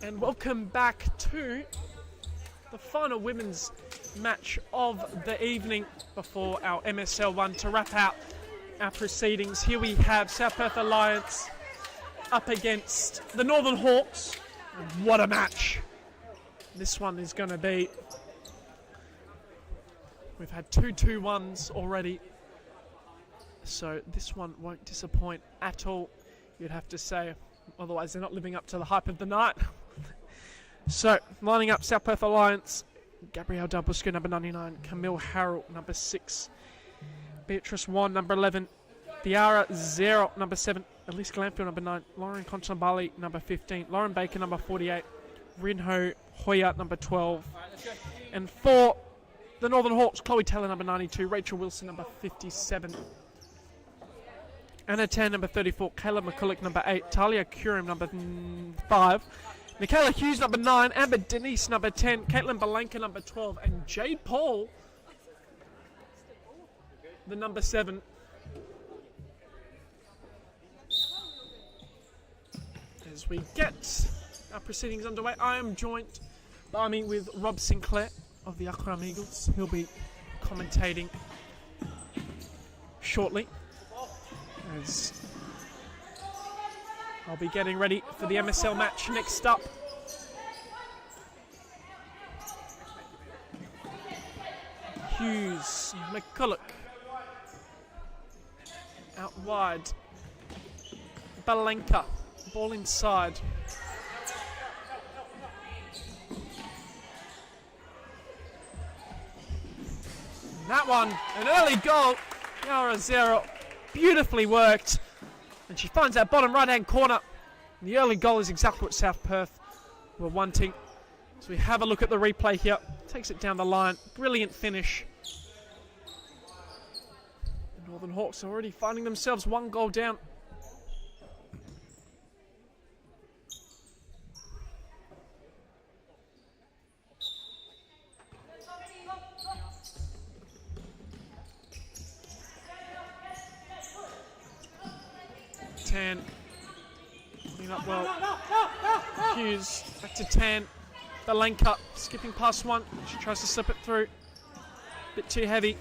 And welcome back to the final women's match of the evening before our MSL one to wrap out our proceedings. Here we have South Perth Alliance up against the Northern Hawks. And what a match this one is going to be. We've had 2-2-1s already, so this one won't disappoint at all, you'd have to say. Otherwise they're not living up to the hype of the night. So, lining up South Perth Alliance, Gabrielle Dalbusco, number 99, Camille Harrell, number 6, Beatrice Wan, number 11, Diara Zero, number 7, Elise Glanfield, number 9, Lauren Conchabali, number 15, Lauren Baker, number 48, Rinho Hoya, number 12, and for the Northern Hawks, Chloe Taylor, number 92, Rachel Wilson, number 57, Anna Tan, number 34, Kayla McCulloch, number 8, Talia Curum, number 5, Michaela Hughes, number 9, Amber Denise, number 10, Caitlin Balanka, number 12, and Jade Paul, the number 7. As we get our proceedings underway, I am joined by me with Rob Sinclair of the Akram Eagles. He'll be commentating shortly, as I'll be getting ready for the MSL match next up. Hughes, McCulloch, out wide, Balenka, ball inside. And that one, an early goal, Yara Zero, beautifully worked. And she finds that bottom right-hand corner. And the early goal is exactly what South Perth were wanting. So we have a look at the replay here. Takes it down the line. Brilliant finish. The Northern Hawks are already finding themselves one goal down. Tan, putting up well. Hughes, back to Tan. Balenka, skipping past one. She tries to slip it through. Bit too heavy.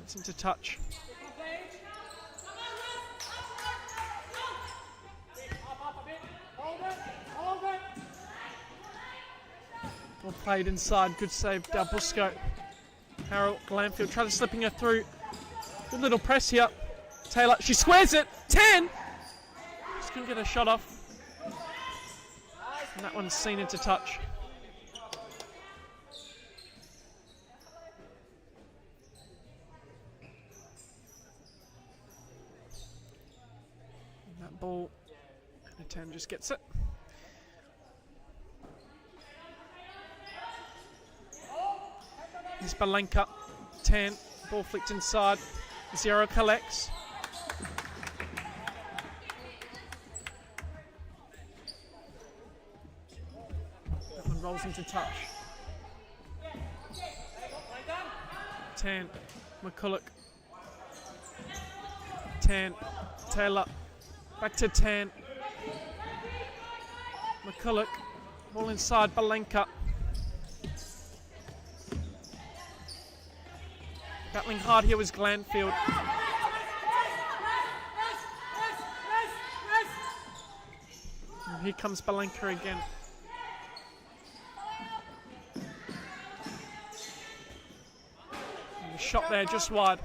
It's into touch. Well played inside. Good save, Dalbusco. Harold Glanfield tries to slipping her through. Good little press here. Taylor, she squares it. 10! Just couldn't get a shot off. And that one's seen into touch. And that ball, and 10 just gets it. Here's Balenka. 10, ball flicked inside. Zero collects. That one rolls into touch. 10, McCulloch. 10, Taylor. Back to 10. McCulloch. Ball inside, Balenka. Battling hard here was Glanfield. And here comes Balenka again. And the shot there just wide.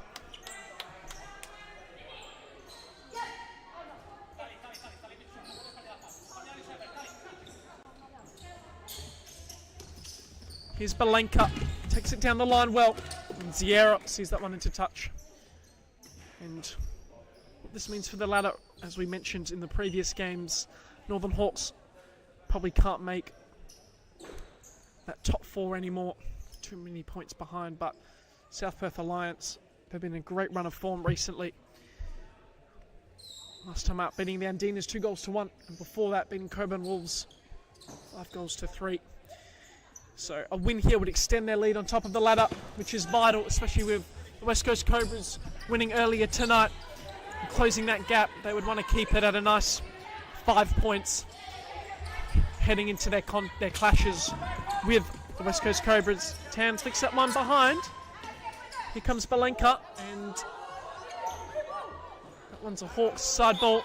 Here's Balenka. Takes it down the line well. And Ziera sees that one into touch. And what this means for the ladder, as we mentioned in the previous games, Northern Hawks probably can't make that top 4 anymore. Too many points behind, but South Perth Alliance, they've been in a great run of form recently. Last time out beating the Andinas 2-1, and before that beating Coburn Wolves 5-3. So a win here would extend their lead on top of the ladder, which is vital, especially with the West Coast Cobras winning earlier tonight. And closing that gap, they would want to keep it at a nice 5 points heading into their clashes with the West Coast Cobras. Tan flicks that one behind. Here comes Balenka, and that one's a Hawks side ball.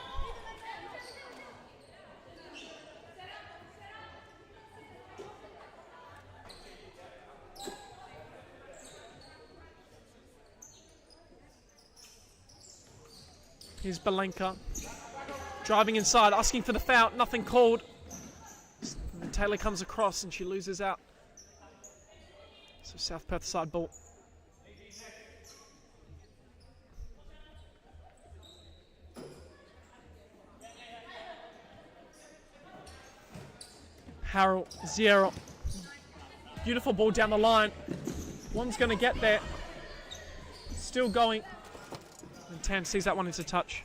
Here's Balenka driving inside, asking for the foul, nothing called. And Taylor comes across and she loses out. So South Perth side ball. Harrell, Zero. Beautiful ball down the line. One's going to get there. Still going. And Tan sees that one into touch.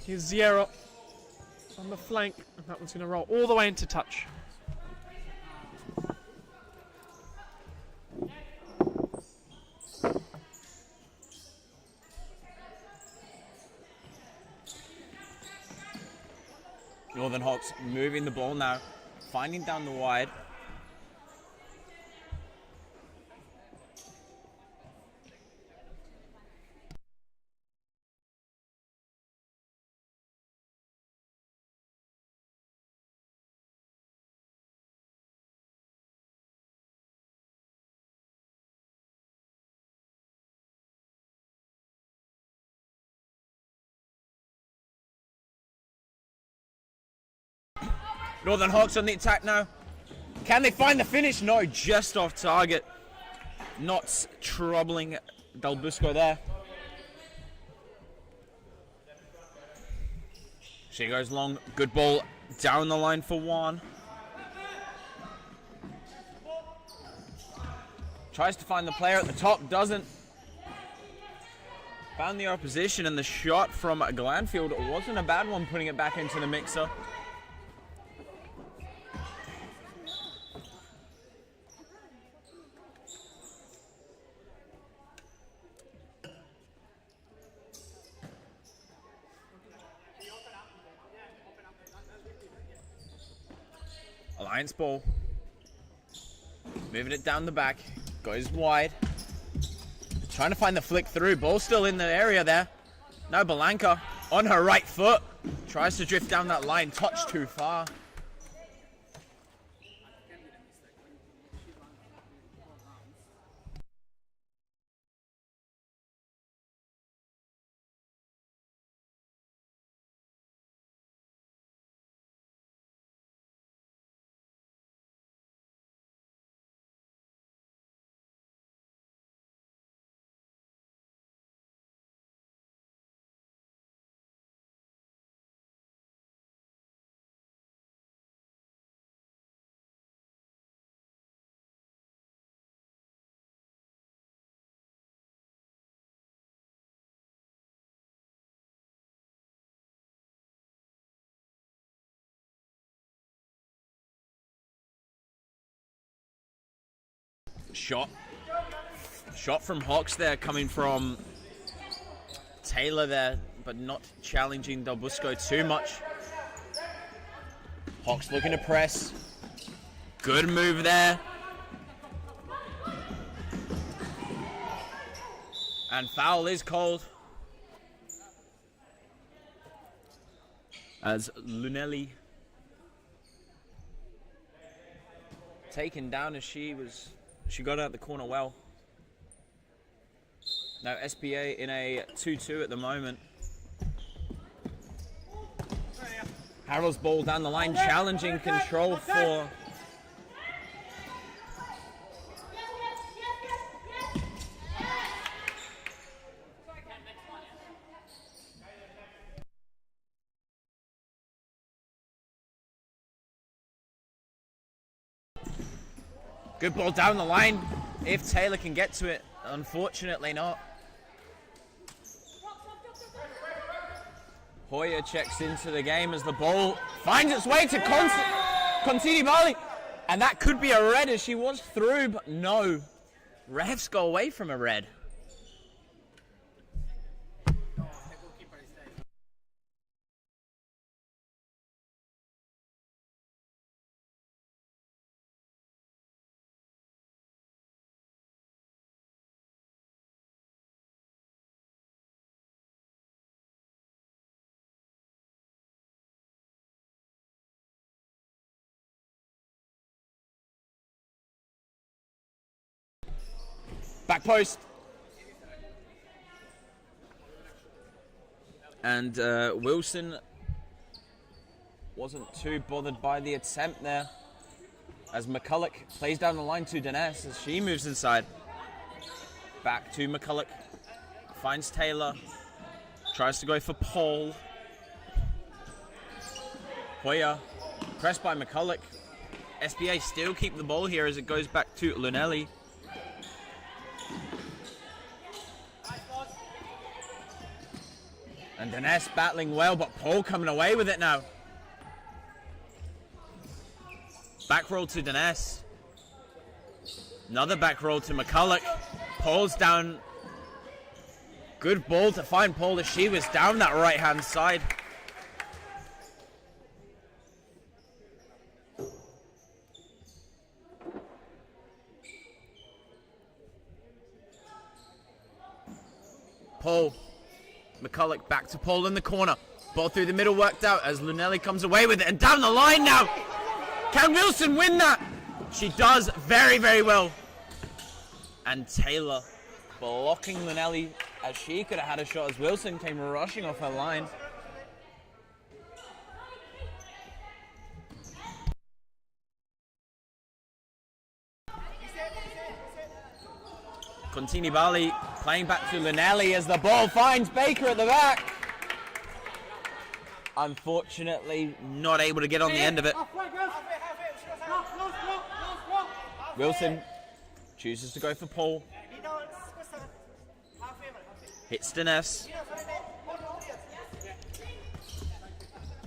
Here's Zero on the flank, and that one's going to roll all the way into touch. Northern Hawks moving the ball now, finding down the wide. Northern Hawks on the attack now. Can they find the finish? No, just off target. Not troubling Del Busco there. She goes long. Good ball down the line for one. Tries to find the player at the top, doesn't. Found the opposition, and the shot from Glanfield wasn't a bad one, putting it back into the mixer. Alliance ball. Moving it down the back. Goes wide. Trying to find the flick through. Ball still in the area there. No, Balenka on her right foot. Tries to drift down that line. Touch too far. Shot from Hawks there, coming from Taylor there, but not challenging Del Busco too much. Hawks looking to press. Good move there. And foul is called, as Lunelli taken down as she got out the corner well. Now SPA in a 2-2 at the moment. Harrell's ball down the line, challenging control for good ball down the line. If Taylor can get to it, unfortunately not. Hoyer checks into the game as the ball finds its way to Concini Bali. And that could be a red as she was through, but no. Refs go away from a red. Back post. And Wilson wasn't too bothered by the attempt there, as McCulloch plays down the line to Dines as she moves inside. Back to McCulloch. Finds Taylor. Tries to go for Paul. Hoya. Pressed by McCulloch. SBA still keep the ball here as it goes back to Lunelli. And Dines battling well, but Paul coming away with it now. Back roll to Dines. Another back roll to McCulloch. Paul's down. Good ball to find Paul as she was down that right hand side. Paul. McCulloch back to Paul in the corner. Ball through the middle worked out as Lunelli comes away with it. And down the line now. Can Wilson win that? She does very, very well. And Taylor blocking Lunelli as she could have had a shot as Wilson came rushing off her line. Contini Bali playing back to Lunelli as the ball finds Baker at the back. Unfortunately, not able to get on the end of it. Wilson chooses to go for Paul. Hits Dines.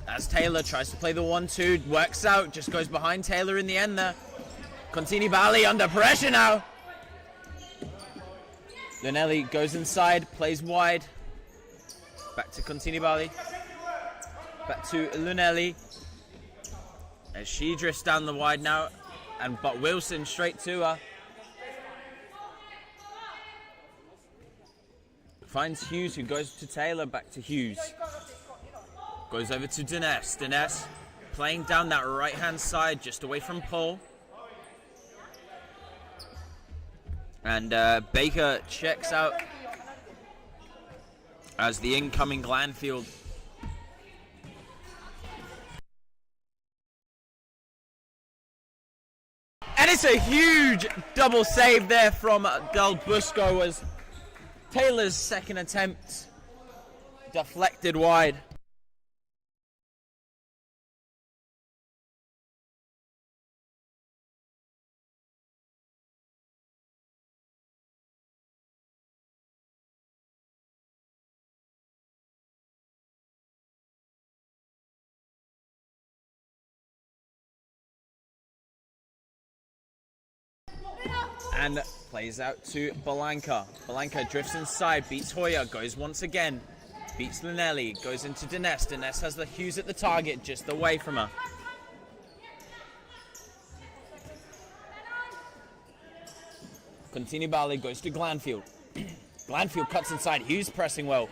As Taylor tries to play the 1-2, works out, just goes behind Taylor in the end there. Contini Bali under pressure now. Lunelli goes inside, plays wide. Back to Contini Bali. Back to Lunelli. As she drifts down the wide now. But Wilson straight to her. Finds Hughes, who goes to Taylor. Back to Hughes. Goes over to Dines. Dines playing down that right-hand side, just away from Paul. And Baker checks out as the incoming Glanfield. And it's a huge double save there from Del Busco as Taylor's second attempt deflected wide. And plays out to Belanca. Belanca drifts inside, beats Hoya, goes once again. Beats Lunelli, goes into Dines. Dines has the Hughes at the target, just away from her. Contini Bali goes to Glanfield. Glanfield cuts inside, Hughes pressing well.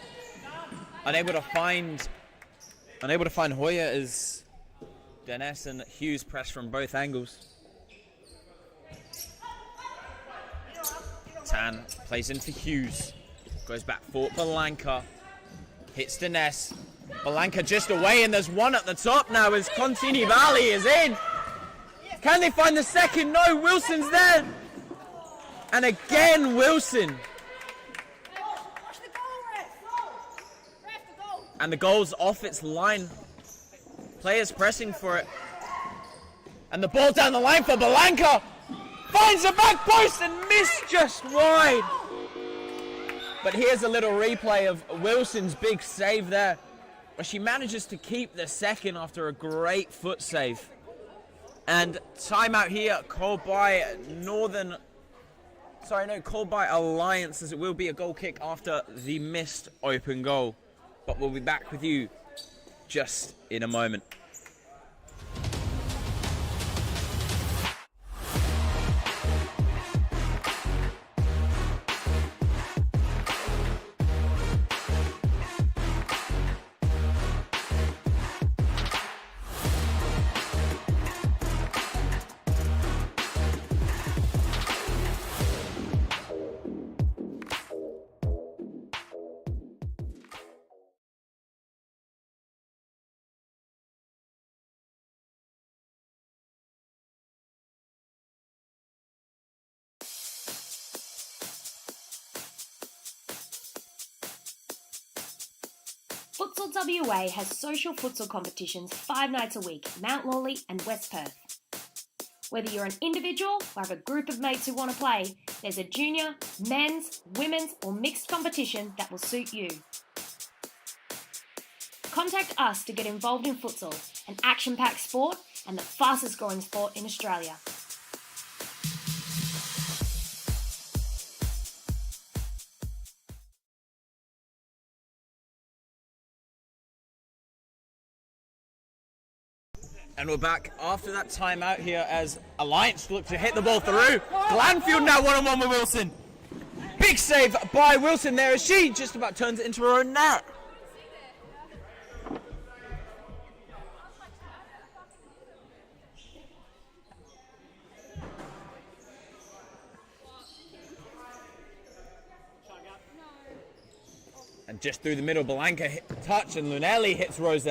Unable to find Hoya as Dines and Hughes press from both angles. Tan plays in for Hughes. Goes back for Belanca. Hits Dines. Belanca just away, and there's one at the top now as Contini Bali is in. Can they find the second? No, Wilson's there. And again, Wilson. And the goal's off its line. Players pressing for it. And the ball down the line for Belanca. Finds the back post and missed just wide. But here's a little replay of Wilson's big save there, where she manages to keep the second after a great foot save. And timeout here called by called by Alliance, as it will be a goal kick after the missed open goal. But we'll be back with you just in a moment. Futsal WA has social futsal competitions 5 nights a week at Mount Lawley and West Perth. Whether you're an individual or have a group of mates who want to play, there's a junior, men's, women's or mixed competition that will suit you. Contact us to get involved in futsal, an action-packed sport and the fastest growing sport in Australia. And we're back after that timeout here as Alliance look to hit the ball through. Glanfield now one-on-one with Wilson. Big save by Wilson there as she just about turns it into her own net. And just through the middle, Belanca hit the touch and Lunelli hits Rosed.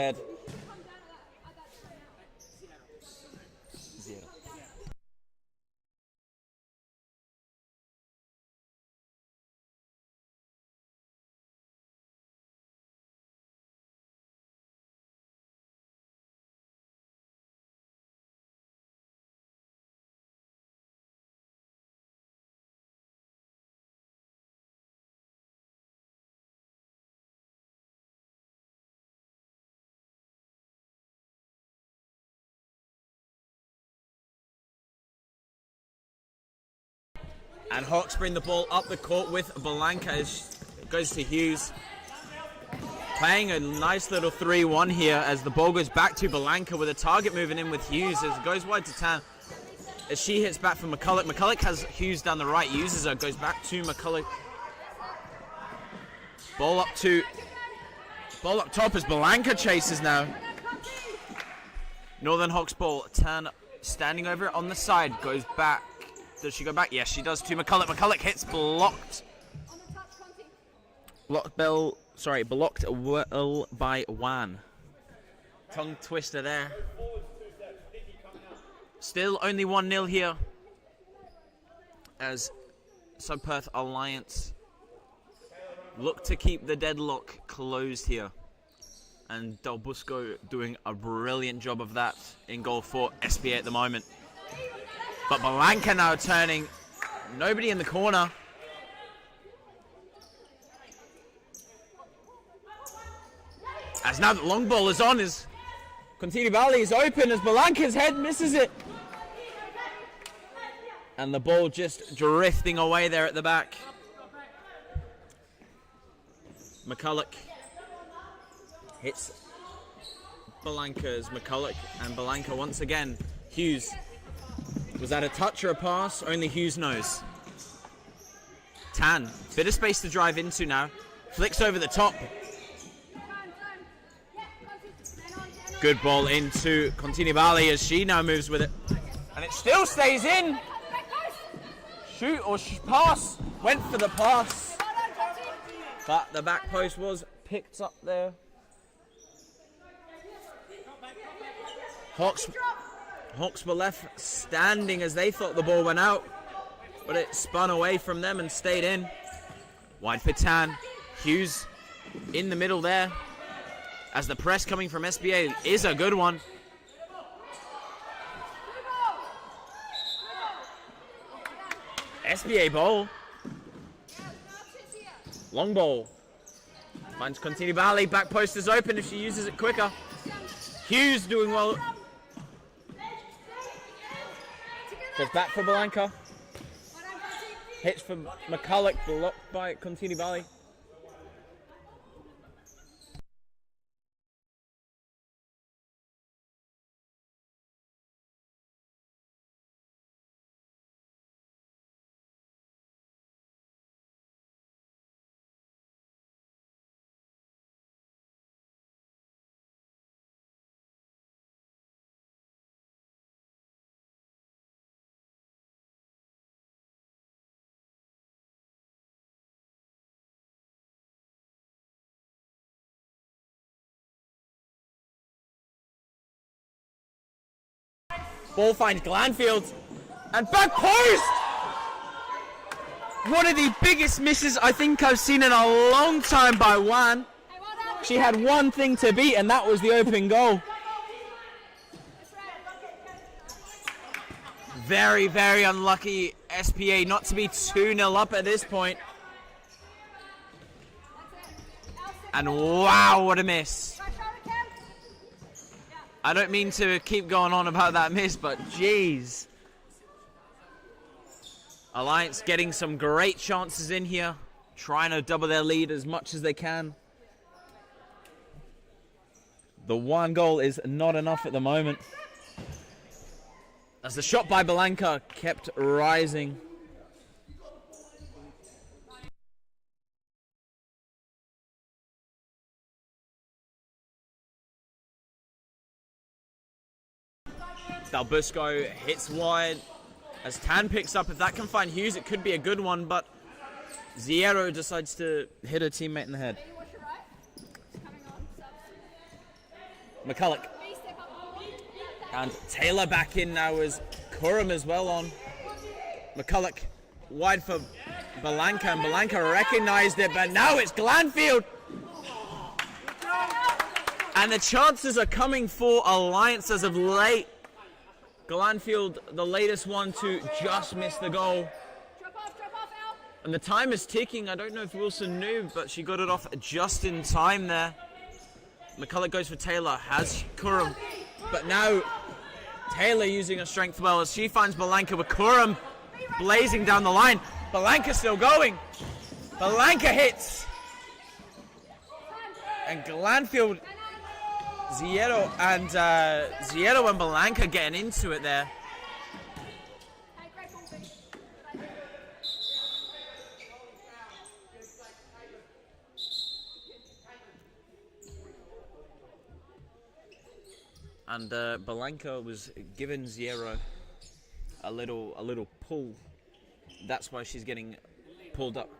And Hawks bring the ball up the court with Belanca as it goes to Hughes. Playing a nice little 3-1 here as the ball goes back to Belanca with a target moving in with Hughes as it goes wide to Tan. As she hits back for McCulloch. McCulloch has Hughes down the right, uses her, goes back to McCulloch. Ball up top as Belanca chases now. Northern Hawks ball. Tan standing over it on the side, goes back. Does she go back? Yes, she does to McCulloch. McCulloch hits blocked. Blocked well by Wan. Tongue twister there. Still only 1-0 here as Sub-Perth Alliance look to keep the deadlock closed here. And Del Busco doing a brilliant job of that in goal for SBA at the moment. But Belanca now turning. Nobody in the corner. As now the long ball is on, as Contini Valley is open as Belanca's head misses it. And the ball just drifting away there at the back. McCulloch hits Belanca's McCulloch, and Belanca once again. Hughes. Was that a touch or a pass? Only Hughes knows. Tan, bit of space to drive into now. Flicks over the top. Good ball into Contini Valley as she now moves with it. And it still stays in. Shoot or pass. Went for the pass. But the back post was picked up there. Hawks were left standing as they thought the ball went out, but it spun away from them and stayed in. Wide for Tan. Hughes in the middle there as the press coming from SBA is a good one. SBA ball. Long ball. Finds Contini Valley. Back post is open if she uses it quicker. Hughes doing well. Goes back for Belanca. Hits for McCulloch, blocked by Contini Valley. Ball finds Glanfield. And back post! One of the biggest misses I think I've seen in a long time by Wan. She had one thing to beat, and that was the opening goal. Very, very unlucky SPA not to be 2-0 up at this point. And wow, what a miss. I don't mean to keep going on about that miss, but geez. Alliance getting some great chances in here, trying to double their lead as much as they can. The one goal is not enough at the moment, as the shot by Belanca kept rising. Dalbusco hits wide as Tan picks up. If that can find Hughes, it could be a good one, but Ziero decides to hit her teammate in the head. McCulloch. And Taylor back in now as Kurum as well on. McCulloch wide for Belanca, and Belanca recognized it, but now it's Glanfield. And the chances are coming for Alliance as of late. Glanfield, the latest one to just miss the goal. And the time is ticking. I don't know if Wilson knew, but she got it off just in time there. McCulloch goes for Taylor, has Kurum. But now Taylor using her strength well as she finds Belanca with Kurum blazing down the line. Belanca still going. Belanca hits. And Glanfield, Ziero and Belanca getting into it there. And Belanca was giving Ziero a little pull. That's why she's getting pulled up.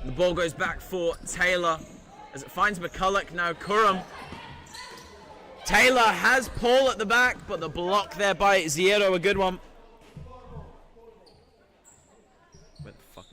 The ball goes back for Taylor as it finds McCulloch. Now Kurum. Taylor has Paul at the back, but the block there by Ziero, a good one. Where the fuck?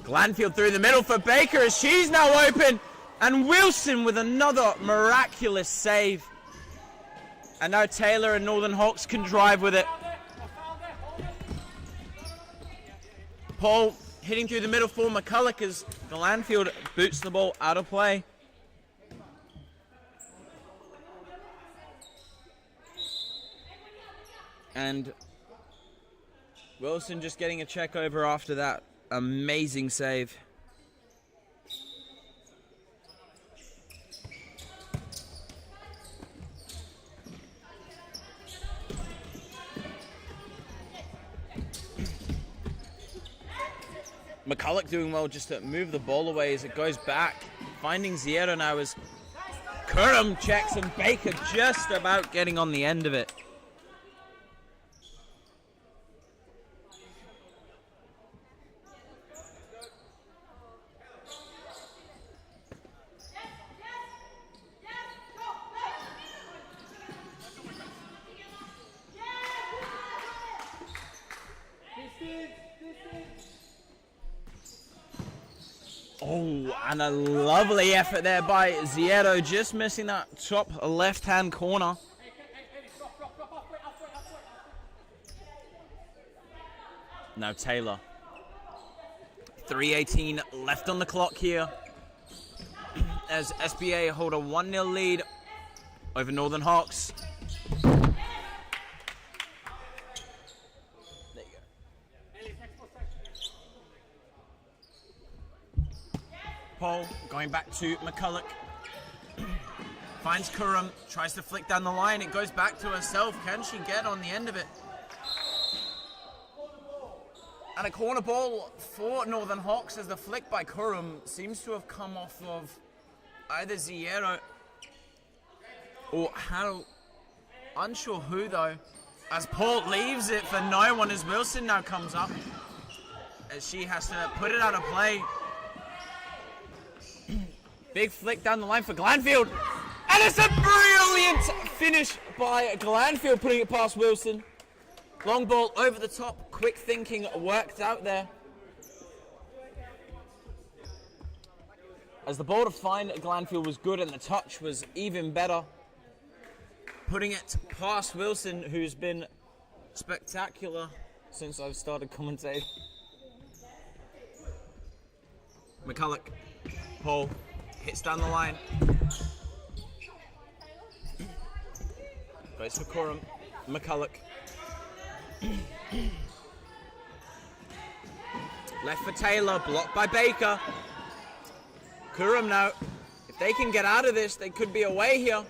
Glanfield through the middle for Baker as she's now open. And Wilson with another miraculous save. And now Taylor and Northern Hawks can drive with it. Paul hitting through the middle for McCulloch as Glanfield boots the ball out of play. And Wilson just getting a check over after that amazing save. McCulloch doing well just to move the ball away as it goes back. Finding Ziero now as Kurum checks and Baker just about getting on the end of it. Oh, and a lovely effort there by Ziedo, just missing that top left-hand corner. Now Taylor. 3:18 left on the clock here, as SBA hold a 1-0 lead over Northern Hawks. There you go. Paul going back to McCulloch. Finds Kurum, tries to flick down the line. It goes back to herself. Can she get on the end of it? And a corner ball for Northern Hawks, as the flick by Kurum seems to have come off of either Ziedo or Harold. Unsure who though, as Paul leaves it for no one, as Wilson now comes up, as she has to put it out of play. Big flick down the line for Glanfield, and it's a brilliant finish by Glanfield, putting it past Wilson. Long ball over the top, quick thinking worked out there. As the ball to find Glanfield was good and the touch was even better. Putting it past Wilson, who's been spectacular since I've started commentating. McCulloch, Paul, hits down the line. Goes for Coram, McCulloch. Left for Taylor, blocked by Baker. Kurum now, if they can get out of this, they could be away here.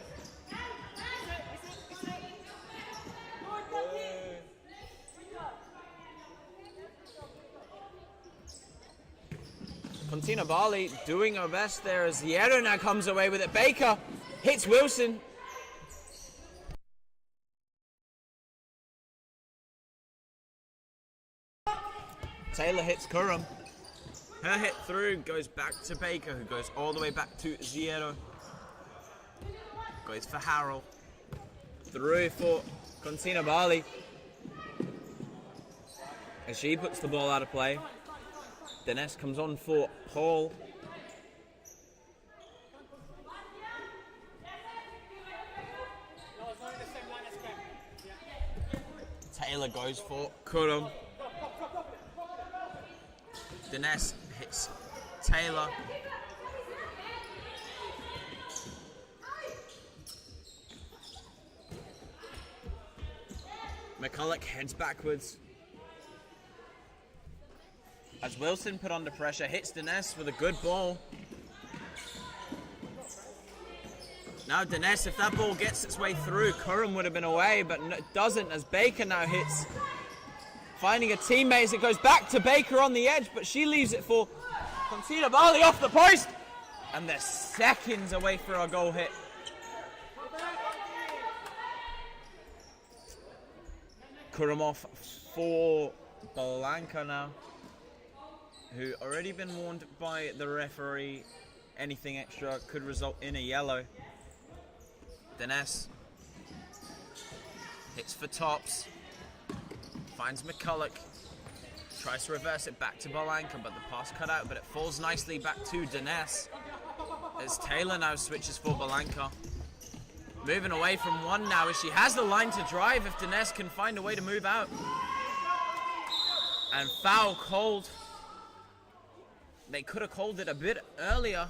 Contina Bali doing her best there, as Ziedo now comes away with it. Baker hits Wilson. Taylor hits Kurum. Her hit through goes back to Baker, who goes all the way back to Ziedo. Goes for Harrell. Through for Contina Bali, as she puts the ball out of play. Dines comes on for Paul. Taylor goes for Kurum. Dines hits Taylor. McCulloch heads backwards, as Wilson put under pressure, hits Dines with a good ball. Now Dines, if that ball gets its way through, Kurum would have been away, but it doesn't, as Baker now hits. Finding a teammate as it goes back to Baker on the edge, but she leaves it for Contina Bali off the post. And they're seconds away for a goal hit. Kurum for Blanca now, who already been warned by the referee anything extra could result in a yellow. Dines hits for tops. Finds McCulloch, tries to reverse it back to Blanca, but the pass cut out, but it falls nicely back to Dines, as Taylor now switches for Blanca. Moving away from one now, as she has the line to drive if Dines can find a way to move out. And foul called. They could have called it a bit earlier.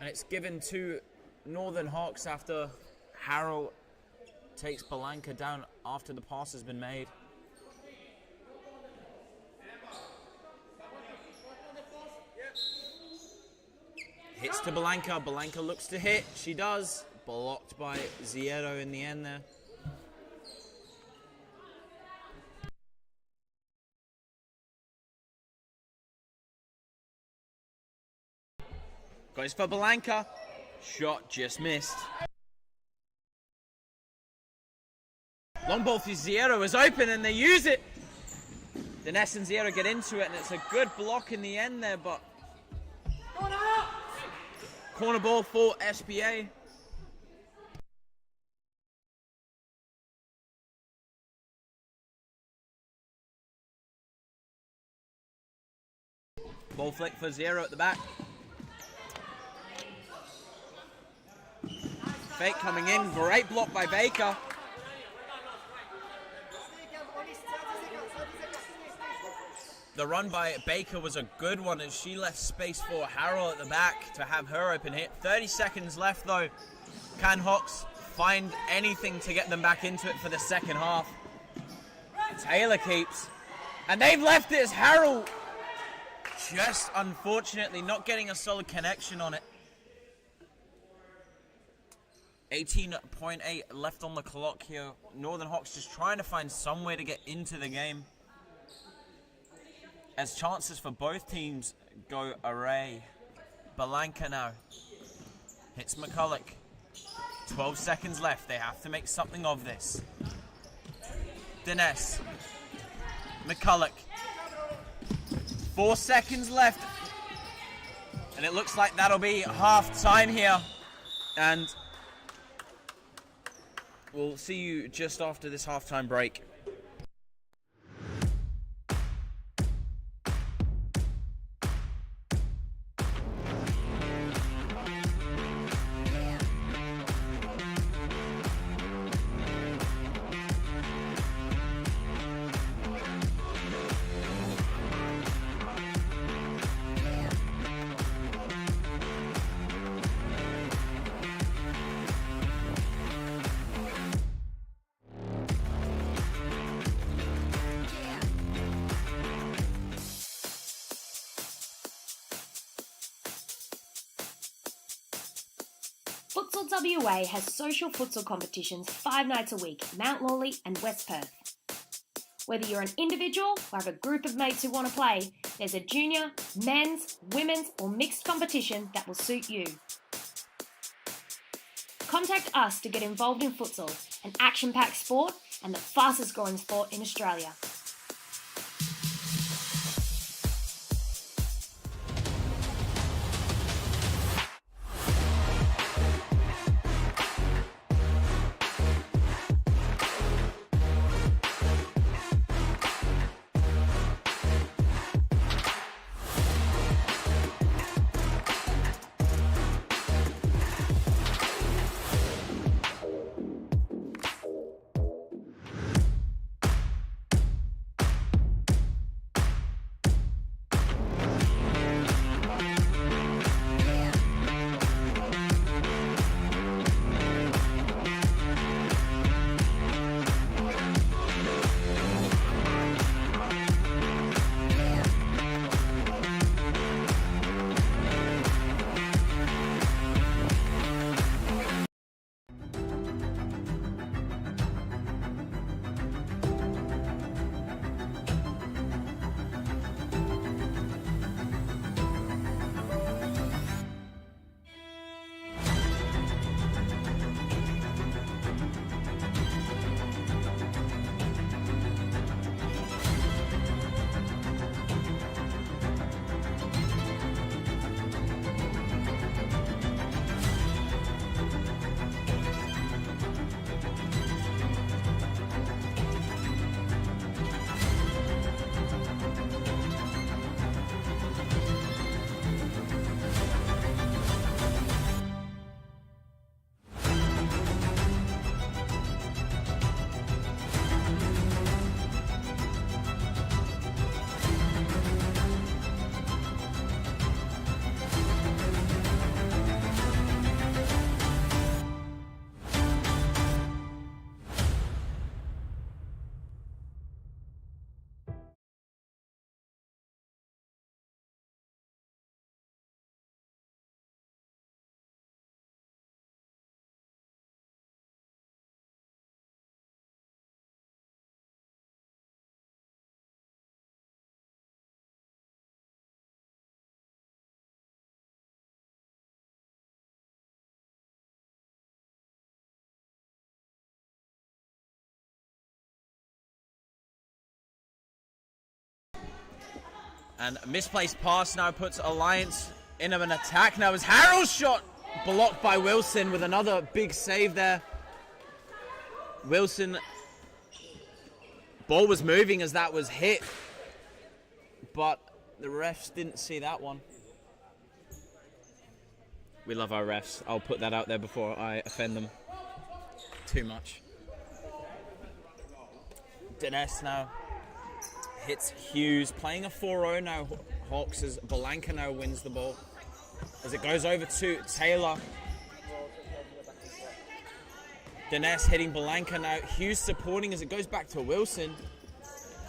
And it's given to Northern Hawks after Harrell takes Blanca down after the pass has been made. Hits to Blanca. Blanca looks to hit. She does. Blocked by Ziedo in the end there. Goes for Blanca. Shot just missed. Long ball for Ziedo is open and they use it. Dines and Ziedo get into it and it's a good block in the end there, but corner ball for SBA. Ball flick for 0 at the back. Fake coming in, great block by Baker. The run by Baker was a good one as she left space for Harrell at the back to have her open hit. 30 seconds left though. Can Hawks find anything to get them back into it for the second half? Taylor keeps. And they've left it as Harrell just unfortunately not getting a solid connection on it. 18.8 left on the clock here. Northern Hawks just trying to find somewhere to get into the game, as chances for both teams go array. Balanka now hits McCulloch. 12 seconds left. They have to make something of this. Dines. McCulloch. 4 seconds left. And it looks like that'll be half time here. And we'll see you just after this halftime break. Futsal WA has social futsal competitions 5 nights a week, Mount Lawley and West Perth. Whether you're an individual or have a group of mates who want to play, there's a junior, men's, women's or mixed competition that will suit you. Contact us to get involved in futsal, an action-packed sport and the fastest growing sport in Australia. And a misplaced pass now puts Alliance in an attack. Now as Harrell's shot blocked by Wilson with another big save there. Wilson, ball was moving as that was hit, but The refs didn't see that one. We love our refs. I'll put that out there before I offend them too much. Dines now hits Hughes, playing a 4-0 now. Hawks as Belanca now wins the ball. As it goes over to Taylor. Dines hitting Belanca now. Hughes supporting as it goes back to Wilson.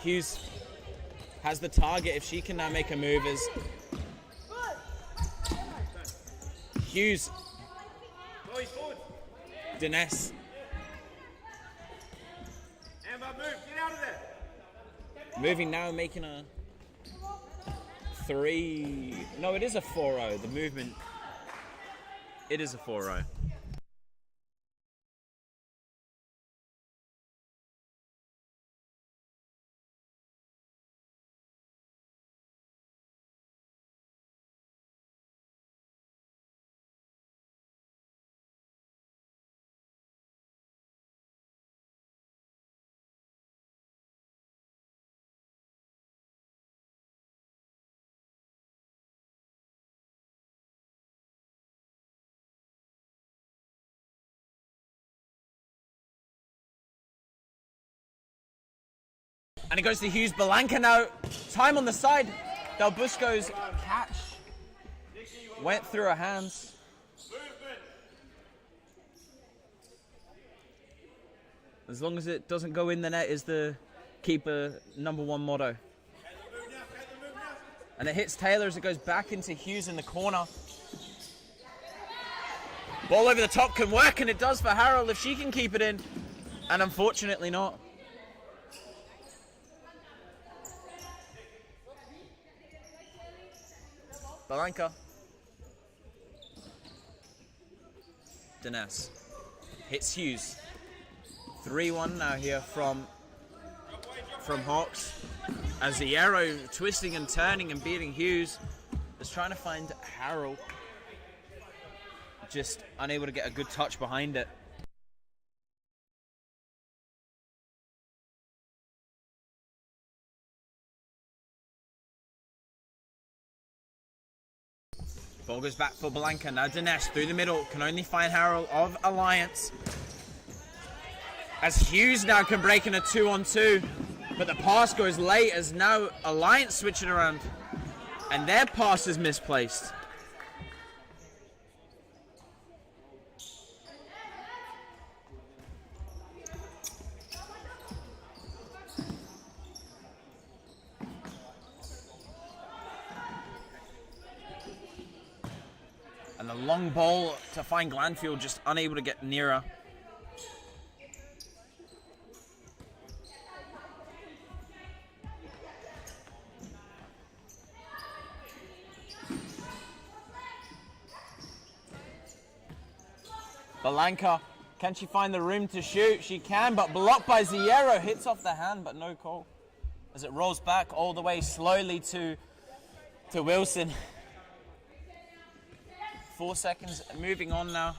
Hughes has the target if she can now make a move as Hughes. Dines. Moving now, making a 3. No, it is a 4-0. The movement. It is a 4-0. And it goes to Hughes. Belanca now. Time on the side. Del Busco's catch went through her hands. As long as it doesn't go in the net is the keeper #1 motto. And it hits Taylor as it goes back into Hughes in the corner. Ball over the top can work, and it does for Harold if she can keep it in. And unfortunately not. Belanca. Dines hits Hughes. 3-1 now here from Hawks. As the arrow twisting and turning and beating Hughes is trying to find Harold. Just unable to get a good touch behind it. Ball goes back for Belanca. Now Dines through the middle. Can only find Harold of Alliance. As Hughes now can break in a 2-on-2. But the pass goes late as now Alliance switching around. And their pass is misplaced. And the long ball to find Glanfield, just unable to get nearer. Belanca, can she find the room to shoot? She can, but blocked by Zierro. Hits off the hand, but no call. As it rolls back all the way slowly to Wilson. 4 seconds, moving on now.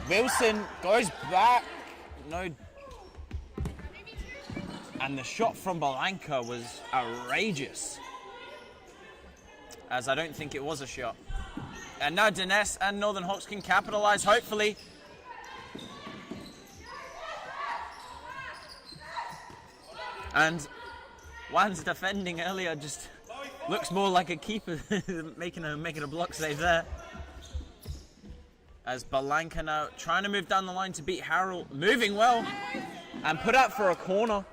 Wilson goes back. No. And the shot from Belanca was outrageous. As I don't think it was a shot. And now Dines and Northern Hawks can capitalize, hopefully. And Juan's defending earlier just looks more like a keeper making a block save there. As Belanca now trying to move down the line to beat Harold, moving well and put up for a corner.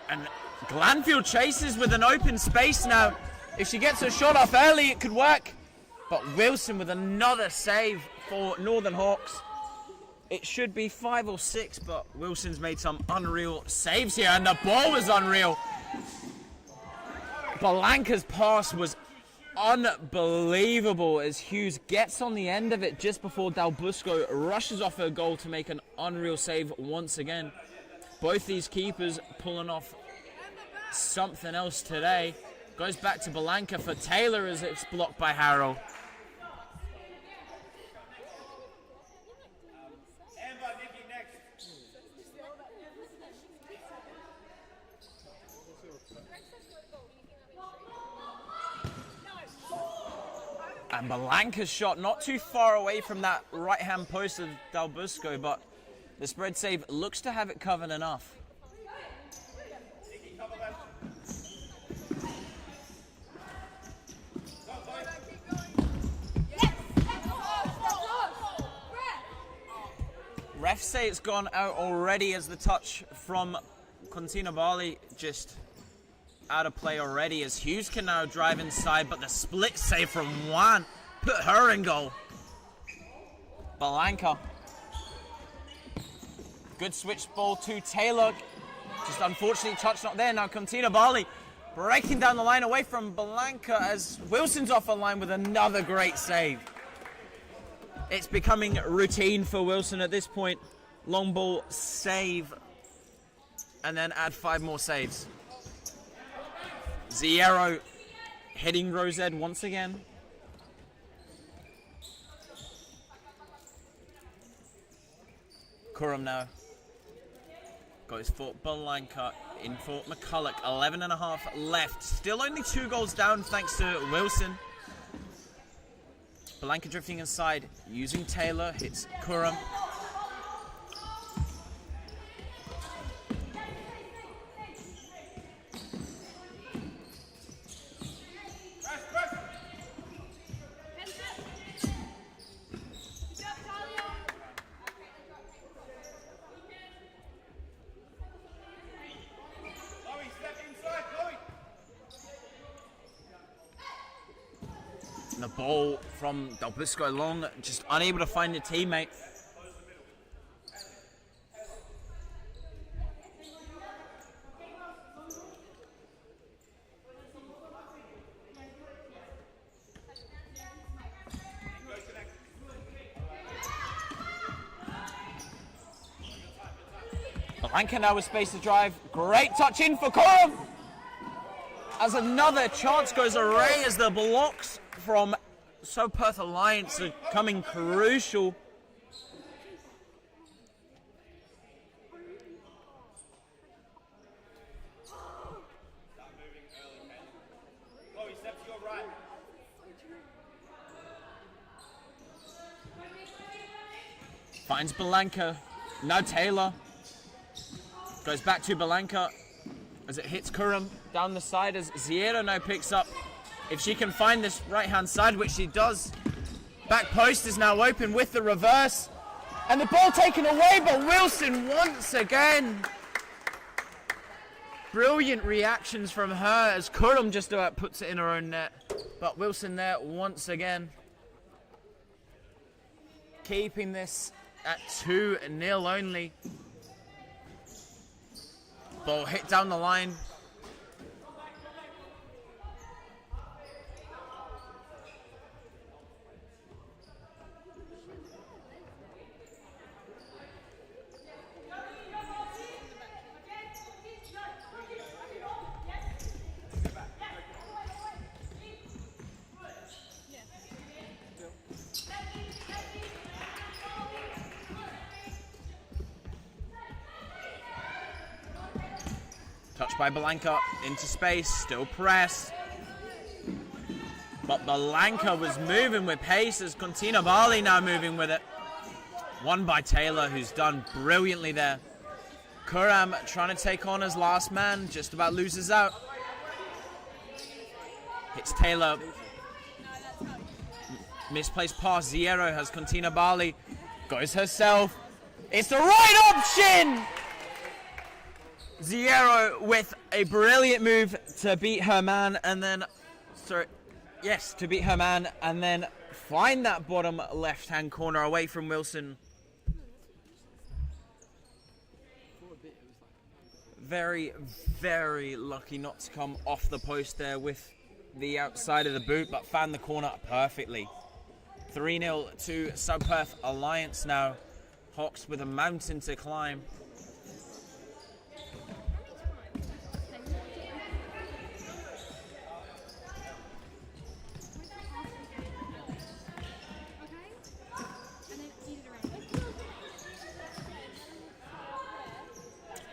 And Glanfield chases with an open space now. If she gets her shot off early, it could work. But Wilson with another save for Northern Hawks. It should be 5 or 6, but Wilson's made some unreal saves here, and the ball was unreal. Balanka's pass was unbelievable as Hughes gets on the end of it just before Del Busco rushes off her goal to make an unreal save once again. Both these keepers pulling off something else today. Goes back to Balanka for Taylor as it's blocked by Harrell. And Balanka's shot not too far away from that right-hand post of Del Busco, but the spread save looks to have it covered enough. Refs say it's gone out already as the touch from Contina Bali just out of play already as Hughes can now drive inside, but the split save from Juan put her in goal. Balanka. Good switch ball to Taylor. Just unfortunately touch not there. Now Contina Bali breaking down the line away from Balanka as Wilson's off the line with another great save. It's becoming routine for Wilson at this point. Long ball, save, and then add 5 more saves. Zierro hitting Rosed once again. Kurum now goes for Balanka, in for McCulloch. 11.5 left. Still only 2 goals down thanks to Wilson. Balanka drifting inside, using Taylor, hits Kurum. The ball from Del Busco long, just unable to find a teammate. Balanka now with space to drive. Great touch in for Corum. As another chance goes away as the blocks from Perth Alliance are coming crucial. Finds Balanka. Now Taylor. Goes back to Balanka as it hits Kurum down the side as Zierro now picks up. If she can find this right-hand side, which she does. Back post is now open with the reverse. And the ball taken away, but Wilson once again. Brilliant reactions from her as Kurum just about puts it in her own net. But Wilson there once again. Keeping this at 2-0 only. Ball hit down the line. Touched by Balanka into space, still pressed. But Balanka was moving with pace as Contina Bali now moving with it. Won by Taylor, who's done brilliantly there. Kuram trying to take on his last man, just about loses out. Hits Taylor. Misplaced pass, Zierro has Contina Bali. Goes herself. It's the right option! Zierro with a brilliant move to beat her man and then, to beat her man and then find that bottom left-hand corner away from Wilson. very, very lucky not to come off the post there with the outside of the boot, but found the corner perfectly. 3-0 to Sub-Perth Alliance now. Hawks with a mountain to climb.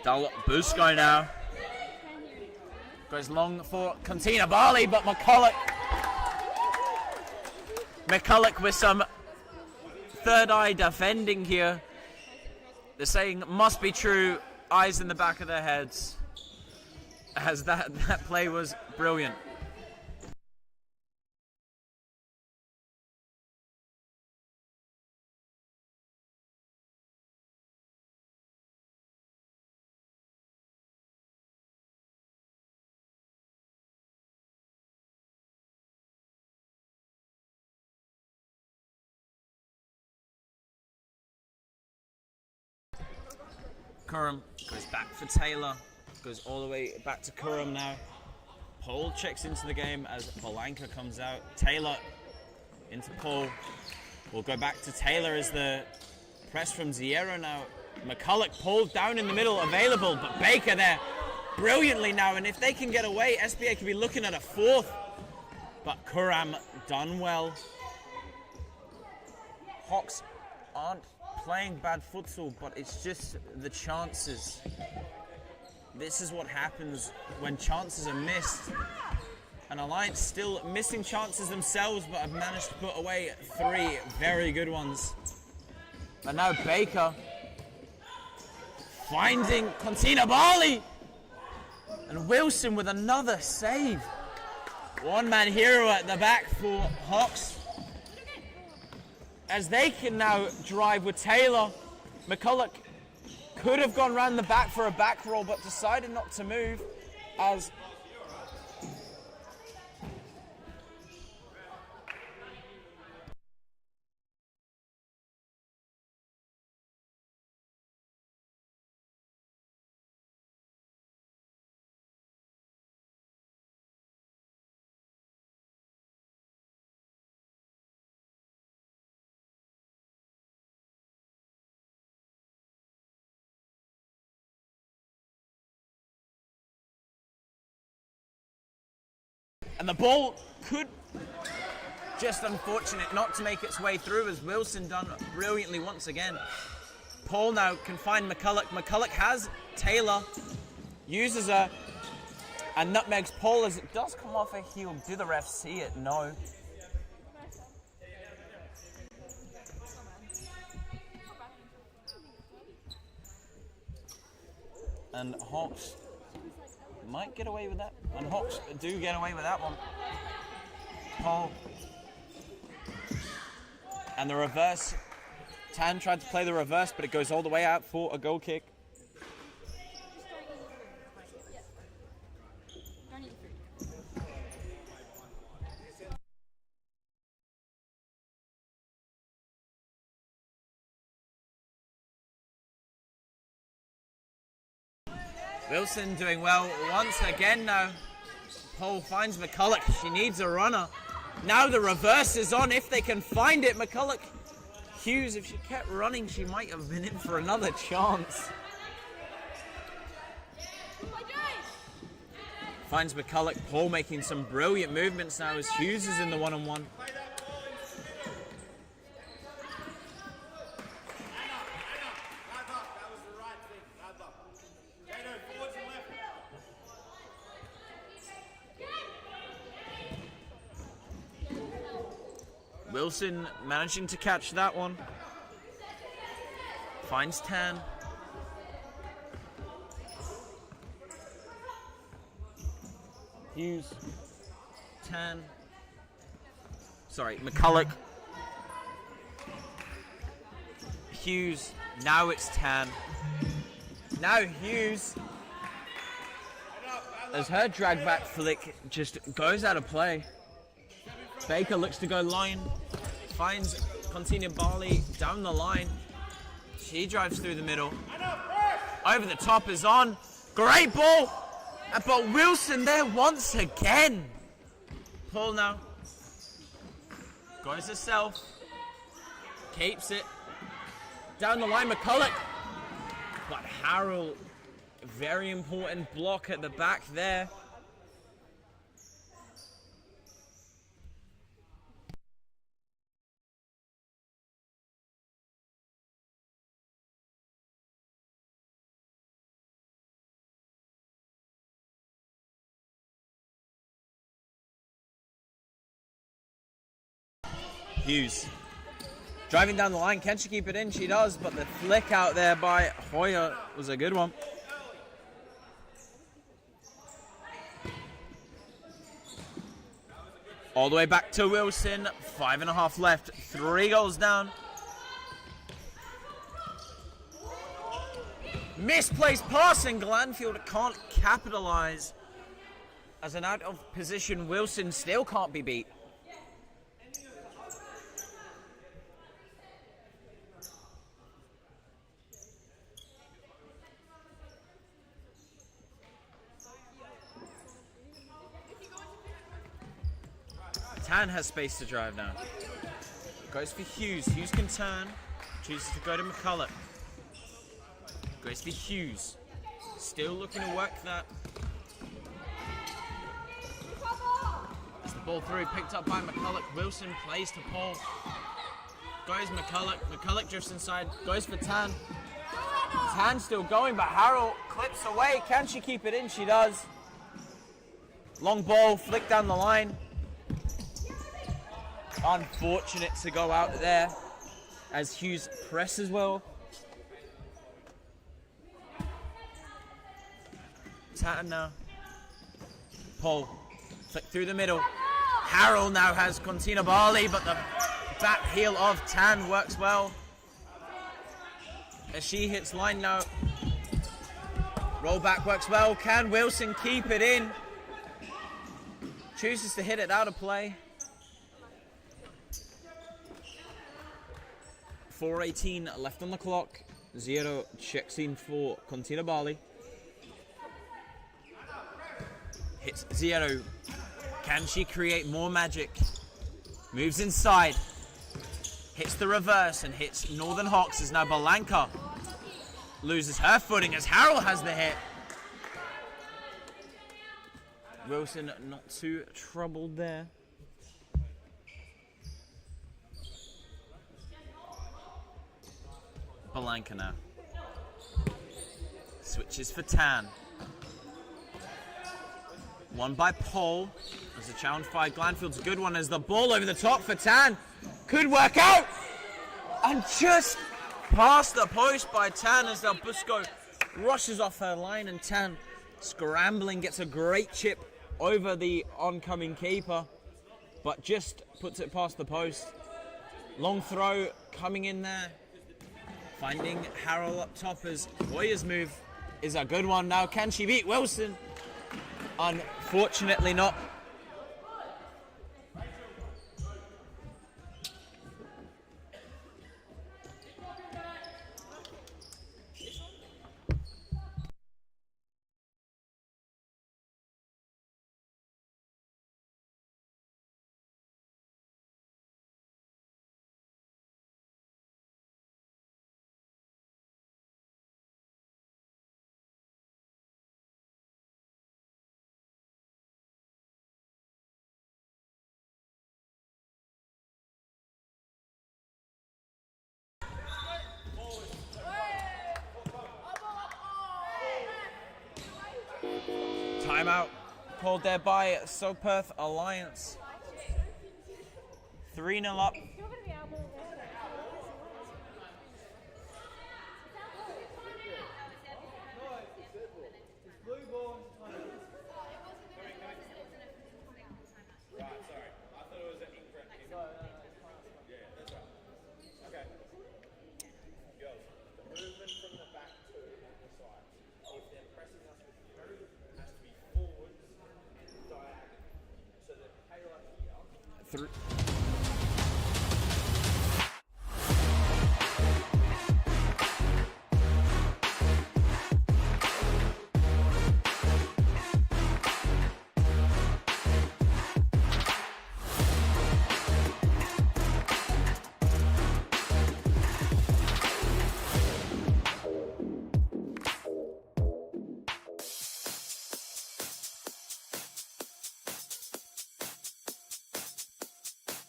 Dull Busco now. Goes long for Contina Barley, but McCulloch with some third eye defending here. The saying must be true, eyes in the back of their heads, as that play was brilliant. Curran goes back for Taylor, goes all the way back to Curran now. Paul checks into the game as Balanka comes out. Taylor into Paul. We'll go back to Taylor as the press from Zierro now. McCulloch, Paul down in the middle, available, but Baker there brilliantly now. And if they can get away, SBA could be looking at a fourth. But Curran done well. Hawks aren't playing bad futsal, but it's just the chances. This is what happens when chances are missed. And Alliance still missing chances themselves, but have managed to put away 3 very good ones. And now Baker finding Contina Barley. And Wilson with another save. One-man hero at the back for Hawks, as they can now drive with Taylor. McCulloch could have gone round the back for a back roll, but decided not to move, as and the ball could, just unfortunate not to make its way through, as Wilson done brilliantly once again. Paul now can find McCulloch. McCulloch has Taylor, uses her, and nutmegs Paul as it does come off a heel. Do the refs see it? No. And Hawks might get away with that. And Hawks do get away with that one. Paul. And the reverse. Tan tried to play the reverse, but it goes all the way out for a goal kick. Wilson doing well once again now. Paul finds McCulloch. She needs a runner. Now the reverse is on if they can find it. McCulloch Hughes, if she kept running, she might have been in for another chance. Finds McCulloch. Paul making some brilliant movements now as Hughes is in the one-on-one. Wilson managing to catch that one. Finds Tan. Hughes. Tan. Sorry, McCulloch. Hughes. Now it's Tan. Now Hughes, as her drag back flick just goes out of play. Baker looks to go line, finds Contina Barley down the line. She drives through the middle. Over the top is on. Great ball. But Wilson there once again. Paul now. Goes herself. Keeps it. Down the line, McCulloch. But Harrell, very important block at the back there. Hughes. Driving down the line, can she keep it in? She does, but the flick out there by Hoyer was a good one. All the way back to Wilson, 5.5 left, 3 goals down. Misplaced pass and Glanfield can't capitalize. As an out of position, Wilson still can't be beat. Tan has space to drive now. Goes for Hughes. Hughes can turn. Chooses to go to McCulloch. Goes for Hughes. Still looking to work that. As the ball through, picked up by McCulloch. Wilson plays to Paul. Goes McCulloch. McCulloch drifts inside. Goes for Tan. Tan still going, but Harrell clips away. Can she keep it in? She does. Long ball, flick down the line. Unfortunate to go out there as Hughes presses well. Tan now. Paul, flick through the middle. Harrell now has Contina Barley, but the back heel of Tan works well. As she hits line now. Roll back works well. Can Wilson keep it in? Chooses to hit it out of play. 4:18 left on the clock. Zero checks in for Contina Barley. Hits Zero. Can she create more magic? Moves inside. Hits the reverse and hits Northern Hawks as now Balanka loses her footing as Harrell has the hit. Wilson not too troubled there. Balanka now. Switches for Tan. One by Paul. As a challenge fight. Glanfield's a good one as the ball over the top for Tan. Could work out. And just past the post by Tan as Del Busco rushes off her line, and Tan scrambling gets a great chip over the oncoming keeper, but just puts it past the post. Long throw coming in there. Finding Harrell up top as Hoyer's move is a good one now. Can she beat Wilson? Unfortunately not. Timeout called there by Perth Alliance. 3-0 up.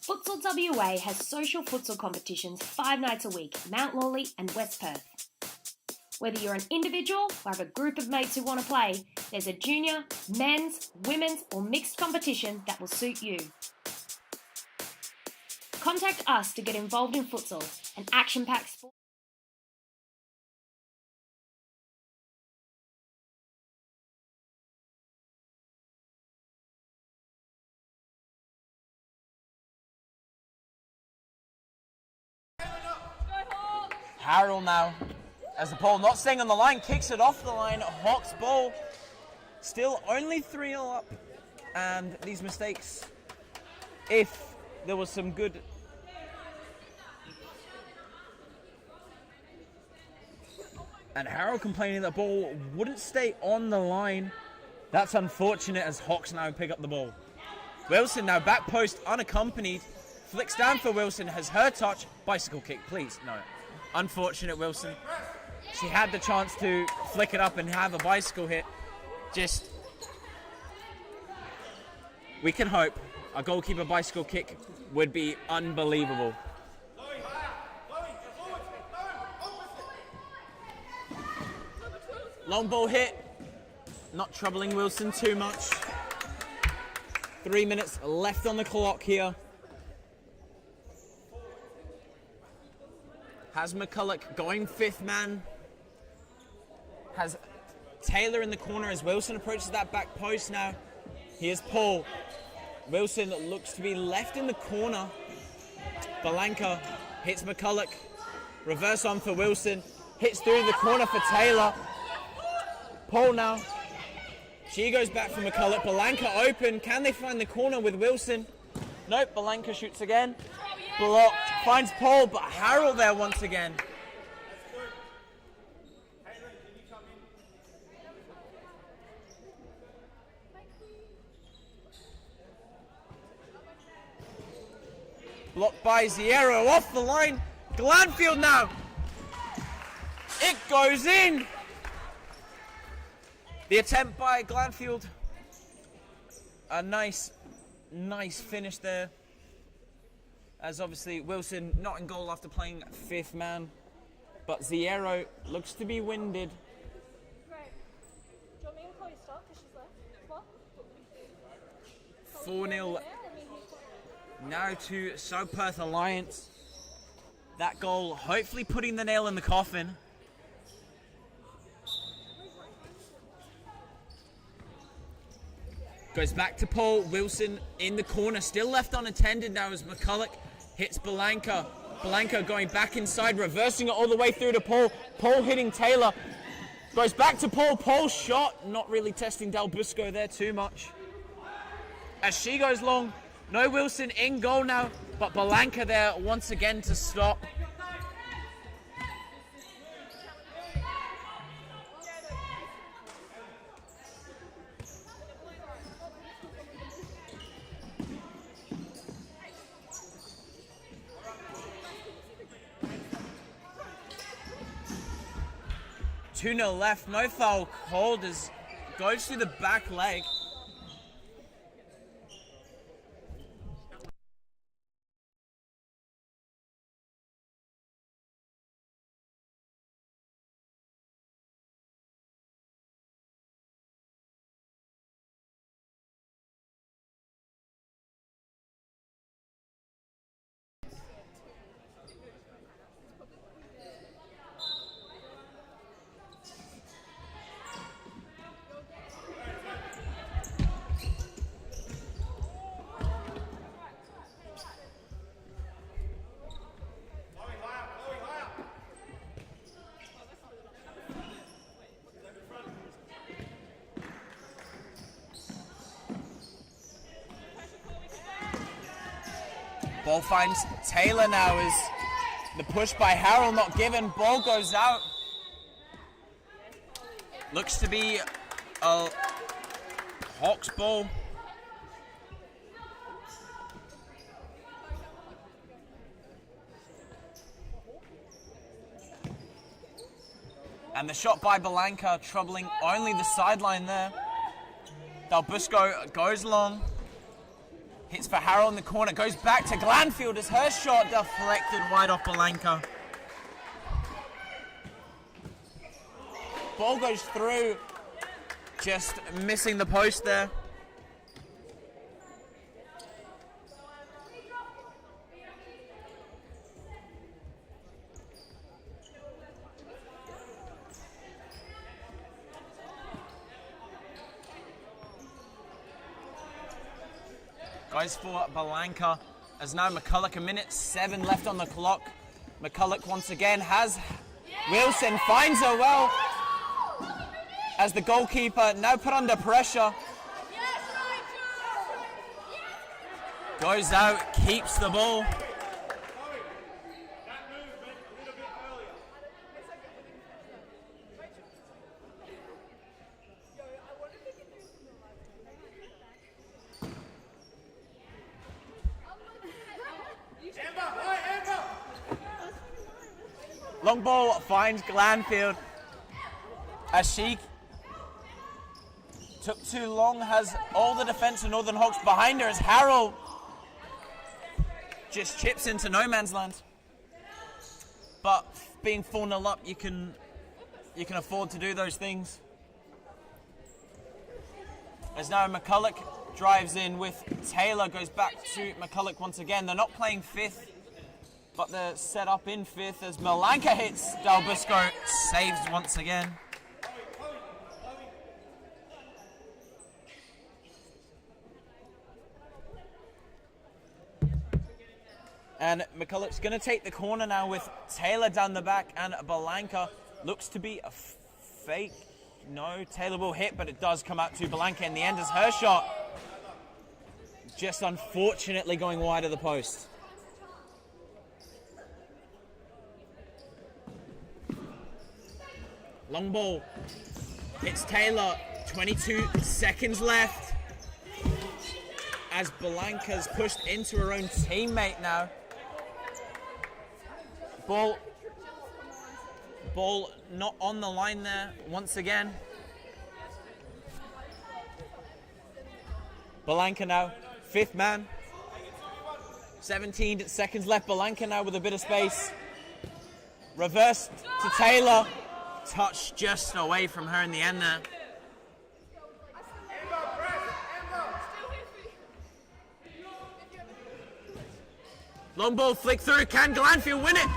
Futsal WA has social futsal competitions 5 nights a week, Mount Lawley and West Perth. Whether you're an individual or have a group of mates who want to play, there's a junior, men's, women's or mixed competition that will suit you. Contact us to get involved in futsal, an action-packed sport. Harold now, as the ball not staying on the line, kicks it off the line. Hawks ball, still only 3-0 up, and these mistakes, if there was some good... And Harold complaining that ball wouldn't stay on the line. That's unfortunate as Hawks now pick up the ball. Wilson now back post unaccompanied, flicks down for Wilson, has her touch, bicycle kick, please, no. Unfortunate Wilson. She had the chance to flick it up and have a bicycle hit. Just, we can hope a goalkeeper bicycle kick would be unbelievable. Long ball hit, not troubling Wilson too much. 3 minutes left on the clock here. Has McCulloch going 5th man. Has Taylor in the corner as Wilson approaches that back post now. Here's Paul. Wilson looks to be left in the corner. Balanka hits McCulloch. Reverse on for Wilson. Hits through the corner for Taylor. Paul now. She goes back for McCulloch. Balanka open. Can they find the corner with Wilson? Nope, Balanka shoots again. Blocked. Finds Paul, but Harold there once again. Blocked by Zierro, off the line. Glanfield now. It goes in. The attempt by Glanfield. A nice finish there. As obviously Wilson not in goal after playing 5th man. But Zierro looks to be winded. Right. Do you want me to call you stop because she's left? What? 4-0 now to South Perth Alliance. That goal hopefully putting the nail in the coffin. Goes back to Paul. Wilson in the corner, still left unattended now as McCulloch hits Balanka. Balanka going back inside, reversing it all the way through to Paul. Paul hitting Taylor. Goes back to Paul. Paul's shot, not really testing Del Busco there too much. As she goes long, no Wilson in goal now, but Balanka there once again to stop. $2-0 left, no foul called as goes through the back leg. Ball finds Taylor now as the push by Harold not given. Ball goes out. Looks to be a Hawks ball. And the shot by Balanka troubling only the sideline there. Del Busco goes long. Hits for Harrell in the corner, goes back to Glanfield as her shot deflected wide off Belanka. Ball goes through, just missing the post there. Goes for Belanka, as now McCulloch, 1:07 left on the clock. McCulloch once again has Wilson, finds her well, as the goalkeeper now put under pressure. Goes out, keeps the ball. Long ball finds Glanfield as she took too long, has all the defence of Northern Hawks behind her as Harrell just chips into no man's land. But being 4-0 up, you can afford to do those things. As now McCulloch drives in with Taylor, goes back to McCulloch once again. They're not playing fifth, but they're set up in fifth as Malanka hits Del Busco, saves once again. And McCulloch's going to take the corner now with Taylor down the back, and Belanka looks to be a fake. No, Taylor will hit, but it does come out to Belanka in the end as her shot just unfortunately going wide of the post. Long ball hits Taylor, 22 seconds left as Belanka's pushed into her own teammate now. Ball not on the line there once again. Belanka now, fifth man. 17 seconds left. Belanka now with a bit of space. Reversed to Taylor. Touch just away from her in the end there. Long ball flick through. Can Glanfield win it?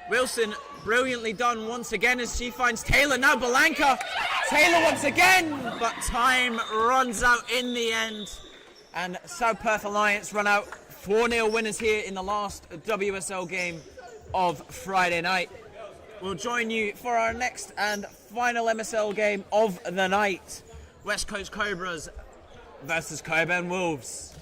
Wilson brilliantly done once again as she finds Taylor. Now Belanka. Taylor once again, but time runs out in the end. And South Perth Alliance run out 4-0 winners here in the last WSL game of Friday night. We'll join you for our next and final MSL game of the night. West Coast Cobras versus Coburn Wolves.